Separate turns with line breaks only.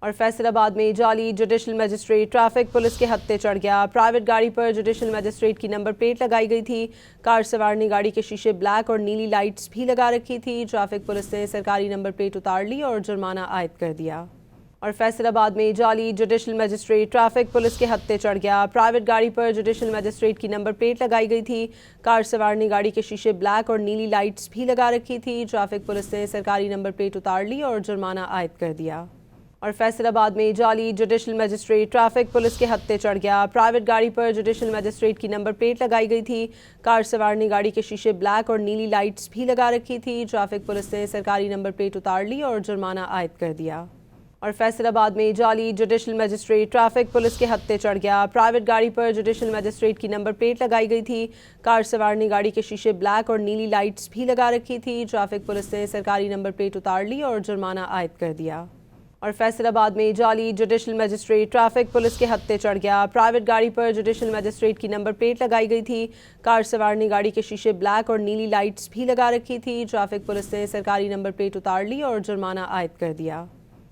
और फैसलाबाद में जाली जुडिशल मजिस्ट्रेट ट्रैफिक पुलिस के हत्थे चढ़ गया। प्राइवेट गाड़ी पर जुडिशल मजिस्ट्रेट की नंबर प्लेट लगाई गई थी। कार सवार ने गाड़ी के शीशे ब्लैक और नीली लाइट्स भी लगा रखी थी। ट्रैफिक पुलिस ने सरकारी नंबर प्लेट उतार ली और जुर्माना आयद कर दिया। और फैसलाबाद में जाली जुडिशल मजिस्ट्रेट ट्रैफिक पुलिस के हत्थे चढ़ गया। प्राइवेट गाड़ी पर जुडिशल मजिस्ट्रेट की नंबर प्लेट लगाई गई थी। कार सवार ने गाड़ी के शीशे ब्लैक और नीली लाइट्स भी लगा रखी थी। ट्रैफिक पुलिस ने सरकारी नंबर प्लेट उतार ली और जुर्माना आयद कर दिया। और फैसलाबाद में जाली जुडिशल मजिस्ट्रेट ट्रैफिक पुलिस के हत्थे चढ़ गया। प्राइवेट गाड़ी पर जुडिशल मजिस्ट्रेट की नंबर प्लेट लगाई गई थी। कार सवार ने गाड़ी के शीशे ब्लैक और नीली लाइट्स भी लगा रखी थी। ट्रैफिक पुलिस ने सरकारी नंबर प्लेट उतार ली और जुर्माना आयद कर दिया। और फैसलाबाद में जाली जुडिशल मजिस्ट्रेट ट्रैफिक पुलिस के हत्थे चढ़ गया। प्राइवेट गाड़ी पर जुडिशल मजिस्ट्रेट की नंबर प्लेट लगाई गई थी। कार सवार ने गाड़ी के शीशे ब्लैक और नीली लाइट्स भी लगा रखी थी। ट्रैफिक पुलिस ने सरकारी नंबर प्लेट उतार ली और जुर्माना आयद कर दिया। और फैसलाबाद में जाली जुडिशल मजिस्ट्रेट ट्रैफिक पुलिस के हत्थे चढ़ गया। प्राइवेट गाड़ी पर जुडिशल मजिस्ट्रेट की नंबर प्लेट लगाई गई थी। कार सवार ने गाड़ी के शीशे ब्लैक और नीली लाइट्स भी लगा रखी थी। ट्रैफिक पुलिस ने सरकारी नंबर प्लेट उतार ली और जुर्माना आयद कर दिया।